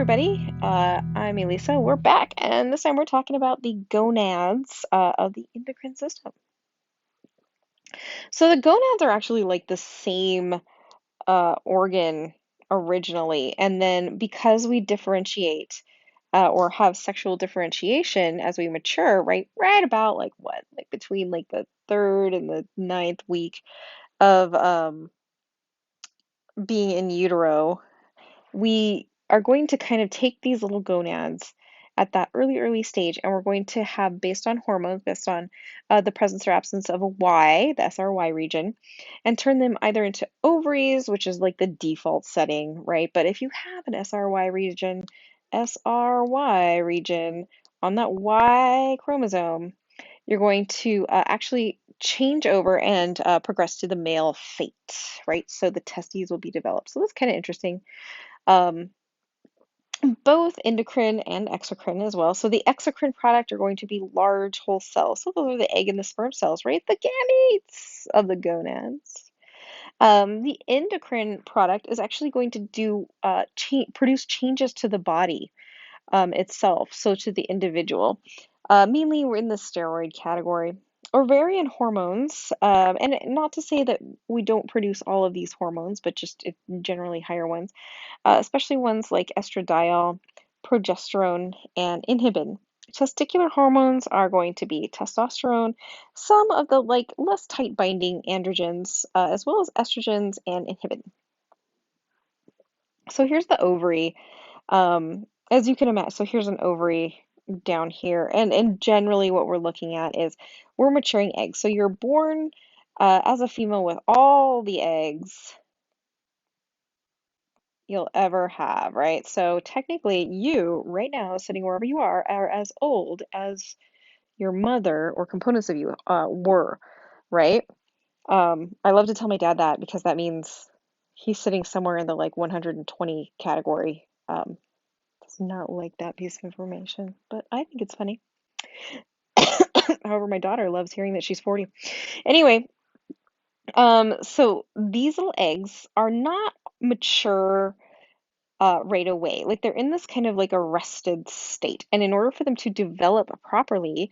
everybody. I'm Elisa. We're back, and this time we're talking about the gonads of the endocrine system. So the gonads are actually like the same organ originally, and then because we differentiate or have sexual differentiation as we mature, right about like what, like between like the third and the ninth week of being in utero, we are going to kind of take these little gonads at that early stage, and we're going to have, based on hormones, based on the presence or absence of a Y, the SRY region, and turn them either into ovaries, which is like the default setting, right? But if you have an SRY region on that Y chromosome, you're going to actually change over and progress to the male fate, right? So the testes will be developed. So that's kind of interesting. Um, Both endocrine and exocrine as well. So the exocrine product are going to be large whole cells. So those are the egg and the sperm cells, right? The gametes of the gonads. The endocrine product is actually going to do produce changes to the body itself, so to the individual. Mainly, we're in the steroid category. Ovarian hormones, and not to say that we don't produce all of these hormones, but just generally higher ones, especially ones like estradiol, progesterone, and inhibin. Testicular hormones are going to be testosterone, some of the like less tight binding androgens, as well as estrogens and inhibin. So here's the ovary. As you can imagine, so here's an ovary down here, and generally what we're looking at is we're maturing eggs. So you're born as a female with all the eggs you'll ever have, right? So technically, you right now, sitting wherever you are as old as your mother or components of you were, right? I love to tell my dad that because that means he's sitting somewhere in the like 120 category. Does not like that piece of information, but I think it's funny. However, my daughter loves hearing that she's 40. Anyway, so these little eggs are not mature right away. Like they're in this kind of like arrested state. And in order for them to develop properly,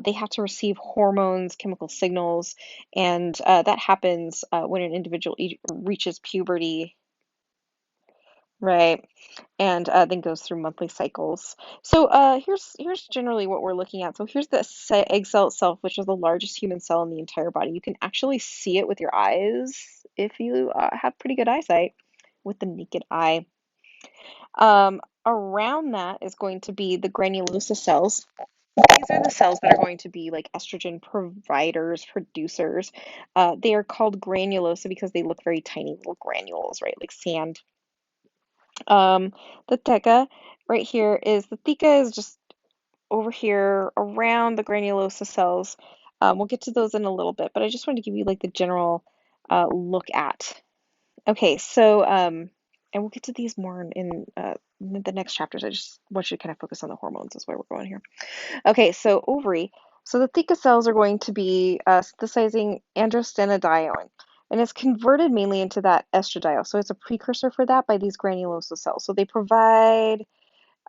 they have to receive hormones, chemical signals, and that happens when an individual reaches puberty, right? And then goes through monthly cycles. So here's generally what we're looking at. So here's the egg cell itself, which is the largest human cell in the entire body. You can actually see it with your eyes if you have pretty good eyesight with the naked eye. Around that is going to be the granulosa cells. These are the cells that are going to be like estrogen providers, producers. They are called granulosa because they look very tiny little granules, right? Like sand. Um, the theca right here is the theca is just over here around the granulosa cells. We'll get to those in a little bit, but I just wanted to give you like the general look at. Okay, so and we'll get to these more in the next chapters. I just want you to kind of focus on the hormones. Is where we're going here. Okay, so ovary. So the theca cells are going to be synthesizing androstenedione, and it's converted mainly into that estradiol. So it's a precursor for that by these granulosa cells. So they provide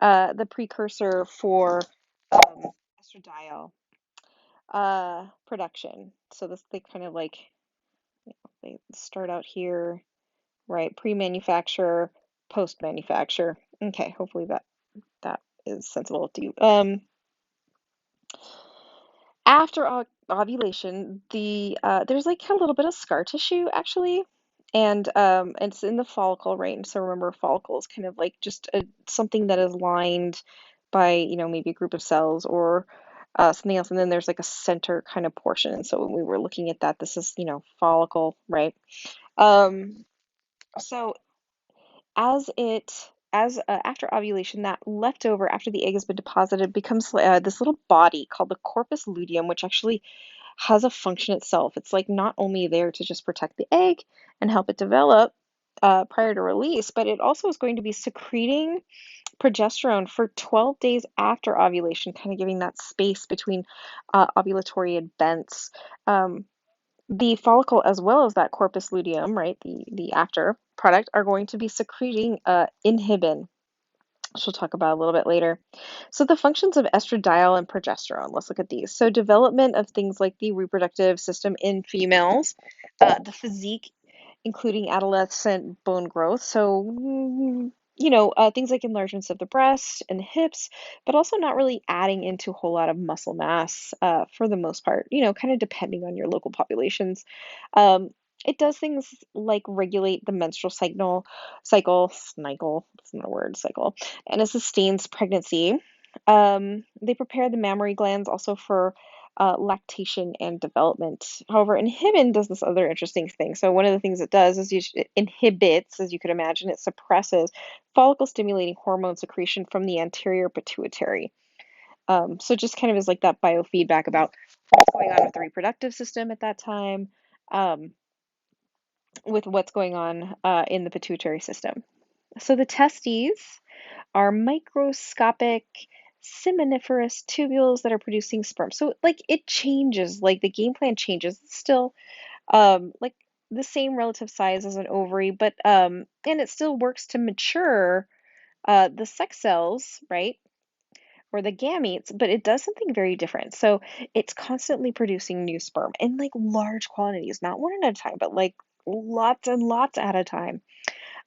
the precursor for estradiol production. So this they kind of like they start out here, right? Pre-manufacture, post-manufacture. Okay, hopefully that is sensible to you. After ovulation, there's like a little bit of scar tissue actually, and it's in the follicle, right? And so remember, follicle is kind of like just something that is lined by, maybe a group of cells or something else, and then there's like a center kind of portion. And so when we were looking at that, this is, follicle, right? Um, so as after ovulation, that leftover after the egg has been deposited becomes this little body called the corpus luteum, which actually has a function itself. It's like not only there to just protect the egg and help it develop prior to release, but it also is going to be secreting progesterone for 12 days after ovulation, kind of giving that space between ovulatory events. The follicle, as well as that corpus luteum, right, the after product, are going to be secreting inhibin. which we'll talk about a little bit later. So the functions of estradiol and progesterone, let's look at these. So development of things like the reproductive system in females, the physique, including adolescent bone growth. So, things like enlargements of the breast and the hips, but also not really adding into a whole lot of muscle mass for the most part, kind of depending on your local populations. Um, it does things like regulate the menstrual cycle, that's not a word, cycle, and it sustains pregnancy. They prepare the mammary glands also for lactation and development. However, inhibin does this other interesting thing. So one of the things it does is it inhibits, as you could imagine, it suppresses follicle stimulating hormone secretion from the anterior pituitary. So just kind of is like that biofeedback about what's going on with the reproductive system at that time, um, with what's going on in the pituitary system. So the testes are microscopic seminiferous tubules that are producing sperm. So like it changes, like the game plan changes. It's still like the same relative size as an ovary, but and it still works to mature the sex cells, right? Or the gametes, but it does something very different. So it's constantly producing new sperm in like large quantities, not one at a time, but like lots and lots at a time.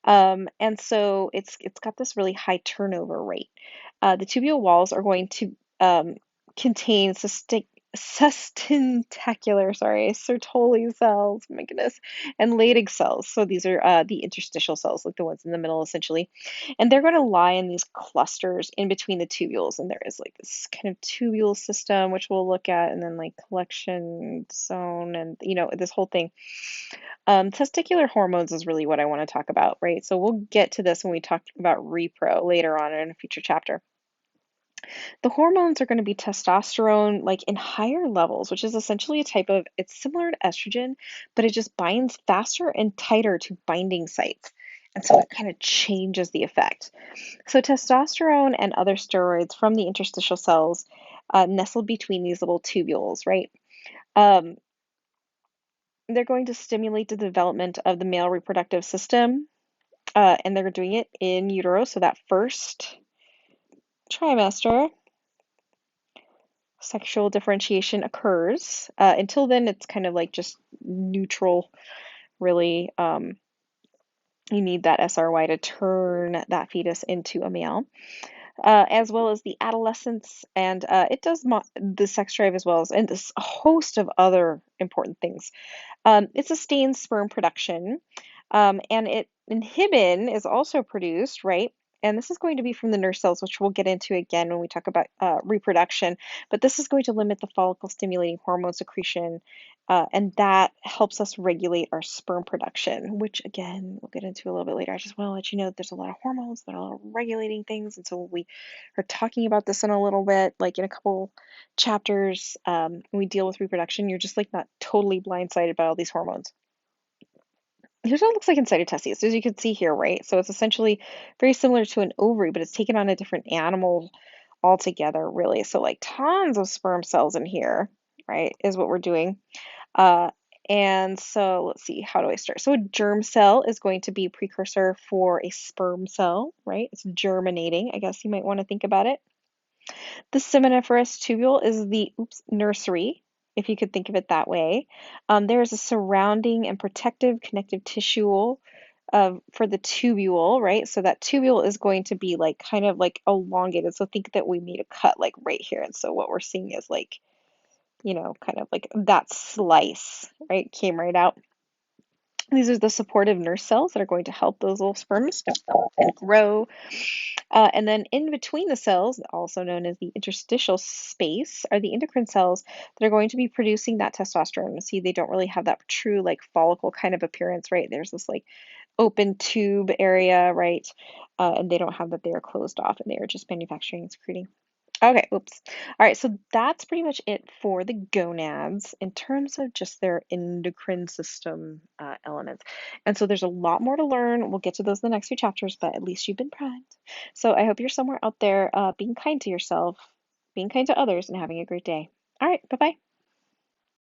And so it's got this really high turnover rate. The tubule walls are going to contain Sertoli cells, my goodness, and Leydig cells. So these are the interstitial cells, like the ones in the middle, essentially. And they're going to lie in these clusters in between the tubules. And there is like this kind of tubule system, which we'll look at, and then like collection zone, and this whole thing. Testicular hormones is really what I want to talk about, right? So we'll get to this when we talk about repro later on in a future chapter. The hormones are going to be testosterone, like in higher levels, which is essentially a type of, it's similar to estrogen, but it just binds faster and tighter to binding sites. And so it kind of changes the effect. So testosterone and other steroids from the interstitial cells nestled between these little tubules, right? Um, they're going to stimulate the development of the male reproductive system, and they're doing it in utero. So that first trimester, sexual differentiation occurs. Until then, it's kind of like just neutral, really. You need that SRY to turn that fetus into a male, as well as the adolescence, and it does the sex drive as well as, and this a host of other important things. It sustains sperm production, and inhibin is also produced, right? And this is going to be from the nurse cells, which we'll get into again when we talk about reproduction. But this is going to limit the follicle stimulating hormone secretion, and that helps us regulate our sperm production, which again, we'll get into a little bit later. I just want to let you know that there's a lot of hormones that are regulating things. And so we are talking about this in a little bit, like in a couple chapters, when we deal with reproduction, you're just like not totally blindsided by all these hormones. Here's what it looks like inside a testes, as you can see here, right? So it's essentially very similar to an ovary, but it's taken on a different animal altogether, really. So like tons of sperm cells in here, right, is what we're doing. Uh, and so let's see, how do I start? So a germ cell is going to be a precursor for a sperm cell, right? It's germinating, I guess you might want to think about it. The seminiferous tubule is the nursery, if you could think of it that way. There is a surrounding and protective connective tissue for the tubule, right? So that tubule is going to be like kind of like elongated. So think that we made a cut like right here. And so what we're seeing is like, kind of like that slice, right? Came right out. These are the supportive nurse cells that are going to help those little sperms develop and grow. And then in between the cells, also known as the interstitial space, are the endocrine cells that are going to be producing that testosterone. See, they don't really have that true like follicle kind of appearance, right? There's this like open tube area, right? And they don't have that. They are closed off and they are just manufacturing and secreting. Okay, oops. All right, so that's pretty much it for the gonads in terms of just their endocrine system elements. And so there's a lot more to learn. We'll get to those in the next few chapters, but at least you've been primed. So I hope you're somewhere out there being kind to yourself, being kind to others, and having a great day. All right, bye-bye.